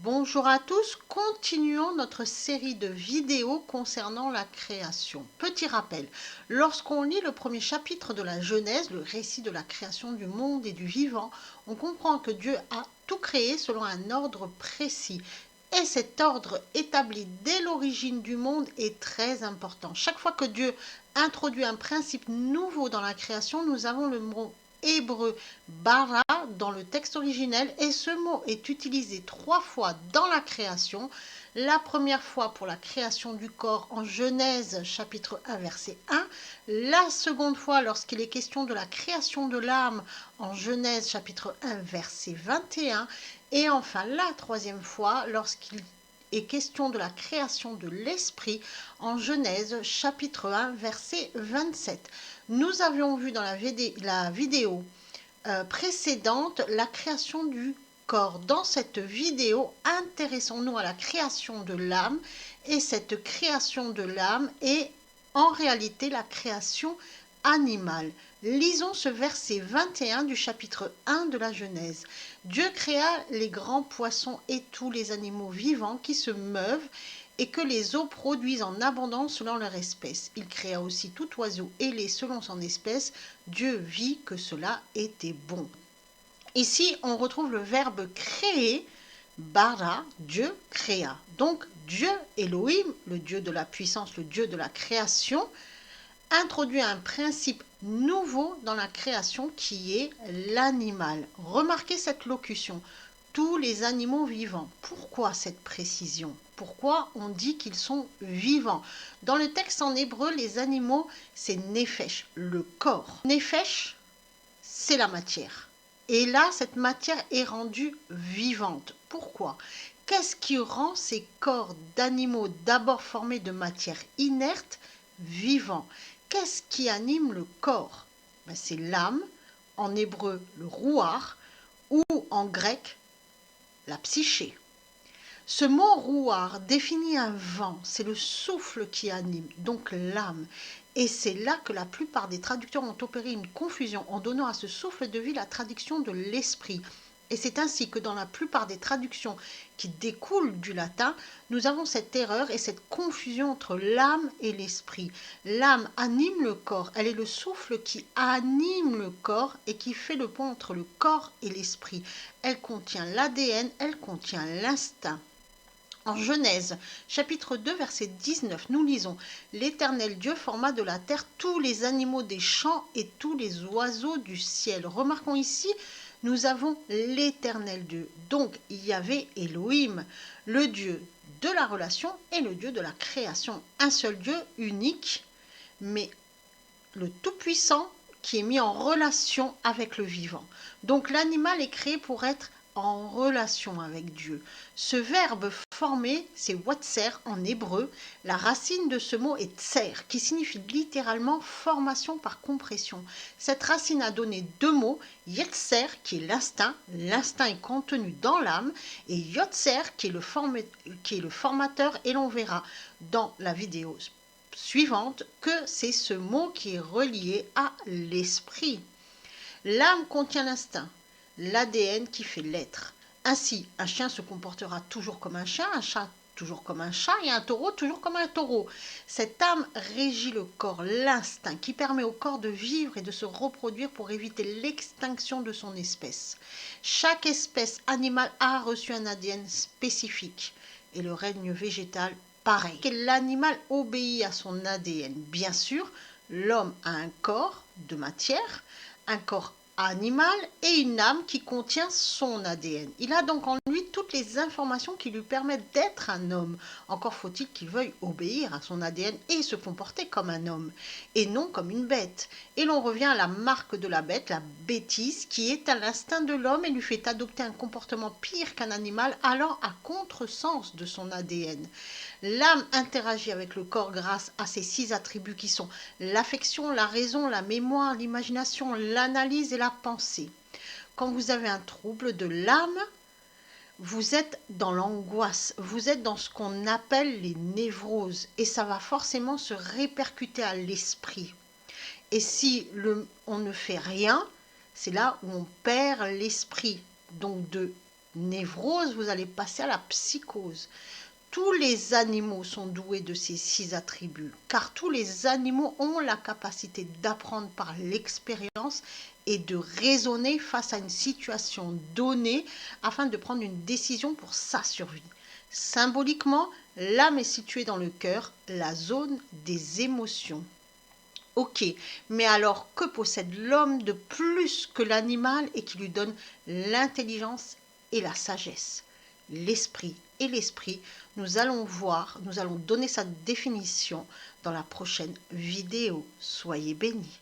Bonjour à tous, continuons notre série de vidéos concernant la création. Petit rappel, lorsqu'on lit le premier chapitre de la Genèse, le récit de la création du monde et du vivant, on comprend que Dieu a tout créé selon un ordre précis. Et cet ordre établi dès l'origine du monde est très important. Chaque fois que Dieu introduit un principe nouveau dans la création, nous avons le mot hébreu bara dans le texte originel et ce mot est utilisé 3 fois dans la création. La première fois pour la création du corps en Genèse chapitre 1 verset 1, la seconde fois lorsqu'il est question de la création de l'âme en Genèse chapitre 1 verset 21 et enfin la troisième fois lorsqu'il est question de la création de l'esprit en Genèse chapitre 1 verset 27. Nous avions vu dans la vidéo précédente la création du corps. Dans cette vidéo, intéressons-nous à la création de l'âme et cette création de l'âme est en réalité la création animale. Lisons ce verset 21 du chapitre 1 de la Genèse. Dieu créa les grands poissons et tous les animaux vivants qui se meuvent et que les eaux produisent en abondance selon leur espèce. Il créa aussi tout oiseau ailé selon son espèce. Dieu vit que cela était bon. Ici, on retrouve le verbe créer, bara, Dieu créa. Donc, Dieu Elohim, le Dieu de la puissance, le Dieu de la création, introduit un principe nouveau dans la création qui est l'animal. Remarquez cette locution, tous les animaux vivants. Pourquoi cette précision? Pourquoi on dit qu'ils sont vivants? Dans le texte en hébreu, les animaux, c'est nefesh, le corps. Nefesh, c'est la matière. Et là, cette matière est rendue vivante. Pourquoi? Qu'est-ce qui rend ces corps d'animaux d'abord formés de matière inerte vivants? Qu'est-ce qui anime le corps? C'est l'âme, en hébreu le rouar, ou en grec la psyché. Ce mot rouar définit un vent, c'est le souffle qui anime, donc l'âme. Et c'est là que la plupart des traducteurs ont opéré une confusion en donnant à ce souffle de vie la traduction de l'esprit. Et c'est ainsi que dans la plupart des traductions qui découlent du latin, nous avons cette erreur et cette confusion entre l'âme et l'esprit. L'âme anime le corps, elle est le souffle qui anime le corps et qui fait le pont entre le corps et l'esprit. Elle contient l'ADN, elle contient l'instinct. En Genèse, chapitre 2, verset 19, nous lisons « L'Éternel Dieu forma de la terre tous les animaux des champs et tous les oiseaux du ciel. » Remarquons ici, nous avons l'Éternel Dieu. Donc, il y avait Elohim, le Dieu de la relation et le Dieu de la création. Un seul Dieu unique, mais le Tout-Puissant qui est mis en relation avec le vivant. Donc, l'animal est créé pour être en relation avec Dieu. Ce verbe formé, c'est watser en hébreu. La racine de ce mot est tser, qui signifie littéralement formation par compression. Cette racine a donné deux mots, yetser, qui est l'instinct est contenu dans l'âme, et yotser, qui est le formateur, et l'on verra dans la vidéo suivante que c'est ce mot qui est relié à l'esprit. L'âme contient l'instinct, l'ADN qui fait l'être. Ainsi, un chien se comportera toujours comme un chien, un chat toujours comme un chat et un taureau toujours comme un taureau. Cette âme régit le corps, l'instinct, qui permet au corps de vivre et de se reproduire pour éviter l'extinction de son espèce. Chaque espèce animale a reçu un ADN spécifique et le règne végétal pareil. L'animal obéit à son ADN. Bien sûr, l'homme a un corps de matière, un corps animal et une âme qui contient son ADN. Il a donc en lui toutes les informations qui lui permettent d'être un homme. Encore faut-il qu'il veuille obéir à son ADN et se comporter comme un homme, et non comme une bête. Et l'on revient à la marque de la bête, la bêtise, qui est à l'instinct de l'homme et lui fait adopter un comportement pire qu'un animal, allant à contresens de son ADN. L'âme interagit avec le corps grâce à ces 6 attributs qui sont l'affection, la raison, la mémoire, l'imagination, l'analyse et la pensée. Quand vous avez un trouble de l'âme, vous êtes dans l'angoisse, vous êtes dans ce qu'on appelle les névroses et ça va forcément se répercuter à l'esprit. Et si on ne fait rien, c'est là où on perd l'esprit. Donc de névrose, vous allez passer à la psychose. Tous les animaux sont doués de ces 6 attributs, car tous les animaux ont la capacité d'apprendre par l'expérience et de raisonner face à une situation donnée afin de prendre une décision pour sa survie. Symboliquement, l'âme est située dans le cœur, la zone des émotions. Ok, mais alors que possède l'homme de plus que l'animal et qui lui donne l'intelligence et la sagesse? L'esprit. Et l'esprit, nous allons voir, nous allons donner sa définition dans la prochaine vidéo. Soyez bénis.